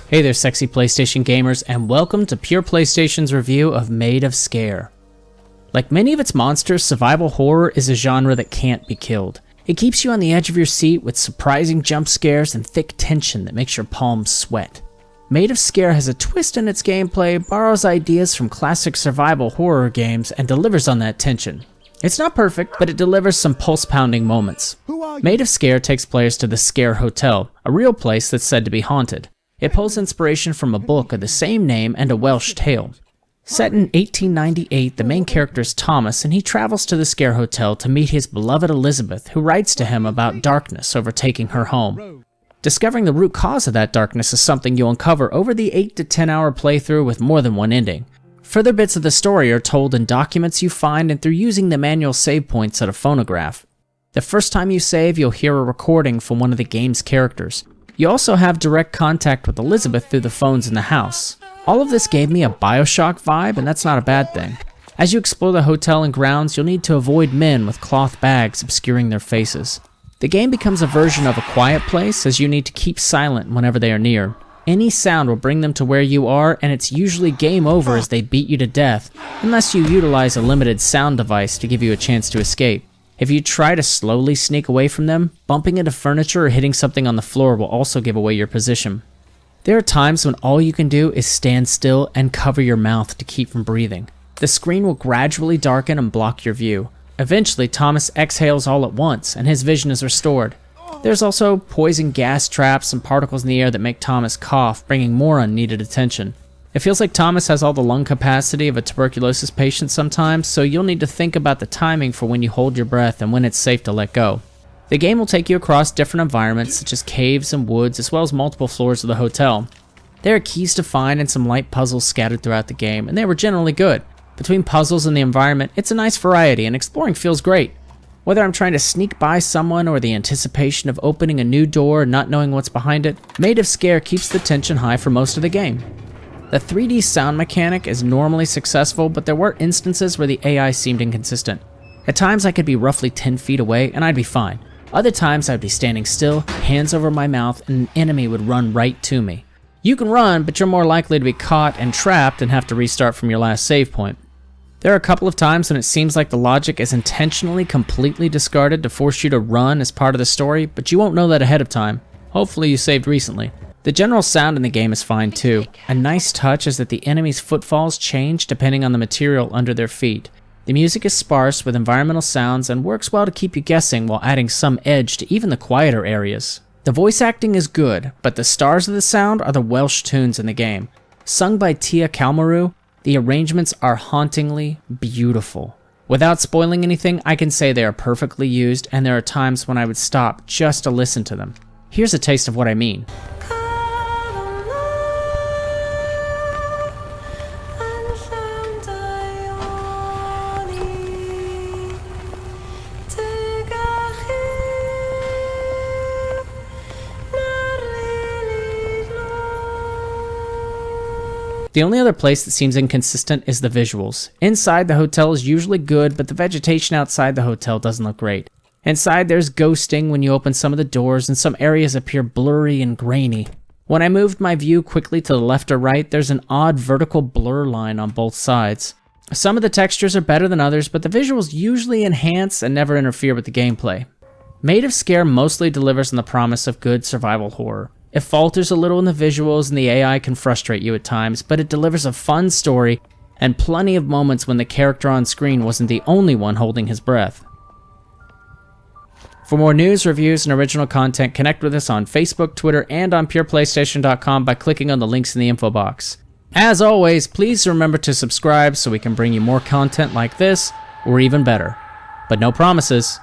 Hey there sexy PlayStation gamers, and welcome to Pure PlayStation's review of Maid of Sker. Like many of its monsters, survival horror is a genre that can't be killed. It keeps you on the edge of your seat with surprising jump scares and thick tension that makes your palms sweat. Maid of Sker has a twist in its gameplay, borrows ideas from classic survival horror games, and delivers on that tension. It's not perfect, but it delivers some pulse-pounding moments. Maid of Sker takes players to the Sker Hotel, a real place that's said to be haunted. It pulls inspiration from a book of the same name and a Welsh tale. Set in 1898, the main character is Thomas, and he travels to the Sker Hotel to meet his beloved Elizabeth, who writes to him about darkness overtaking her home. Discovering the root cause of that darkness is something you'll uncover over the 8 to 10 hour playthrough with more than one ending. Further bits of the story are told in documents you find and through using the manual save points at a phonograph. The first time you save, you'll hear a recording from one of the game's characters. You also have direct contact with Elizabeth through the phones in the house. All of this gave me a BioShock vibe, and that's not a bad thing. As you explore the hotel and grounds, you'll need to avoid men with cloth bags obscuring their faces. The game becomes a version of A Quiet Place, as you need to keep silent whenever they are near. Any sound will bring them to where you are, and it's usually game over as they beat you to death, unless you utilize a limited sound device to give you a chance to escape. If you try to slowly sneak away from them, bumping into furniture or hitting something on the floor will also give away your position. There are times when all you can do is stand still and cover your mouth to keep from breathing. The screen will gradually darken and block your view. Eventually, Thomas exhales all at once, and his vision is restored. There's also poison gas traps and particles in the air that make Thomas cough, bringing more unneeded attention. It feels like Thomas has all the lung capacity of a tuberculosis patient sometimes, so you'll need to think about the timing for when you hold your breath and when it's safe to let go. The game will take you across different environments such as caves and woods, as well as multiple floors of the hotel. There are keys to find and some light puzzles scattered throughout the game, and they were generally good. Between puzzles and the environment, it's a nice variety, and exploring feels great. Whether I'm trying to sneak by someone or the anticipation of opening a new door and not knowing what's behind it, Maid of Sker keeps the tension high for most of the game. The 3D sound mechanic is normally successful, but there were instances where the AI seemed inconsistent. At times I could be roughly 10 feet away and I'd be fine. Other times I'd be standing still, hands over my mouth, and an enemy would run right to me. You can run, but you're more likely to be caught and trapped and have to restart from your last save point. There are a couple of times when it seems like the logic is intentionally completely discarded to force you to run as part of the story, but you won't know that ahead of time. Hopefully you saved recently. The general sound in the game is fine too. A nice touch is that the enemy's footfalls change depending on the material under their feet. The music is sparse with environmental sounds and works well to keep you guessing while adding some edge to even the quieter areas. The voice acting is good, but the stars of the sound are the Welsh tunes in the game. Sung by Tia Calmaru, the arrangements are hauntingly beautiful. Without spoiling anything, I can say they are perfectly used, and there are times when I would stop just to listen to them. Here's a taste of what I mean. The only other place that seems inconsistent is the visuals. Inside, the hotel is usually good, but the vegetation outside the hotel doesn't look great. Inside, there's ghosting when you open some of the doors, and some areas appear blurry and grainy. When I moved my view quickly to the left or right, there's an odd vertical blur line on both sides. Some of the textures are better than others, but the visuals usually enhance and never interfere with the gameplay. Maid of Sker mostly delivers on the promise of good survival horror. It falters a little in the visuals and the AI can frustrate you at times, but it delivers a fun story and plenty of moments when the character on screen wasn't the only one holding his breath. For more news, reviews, and original content, connect with us on Facebook, Twitter, and on PurePlayStation.com by clicking on the links in the info box. As always, please remember to subscribe so we can bring you more content like this, or even better. But no promises.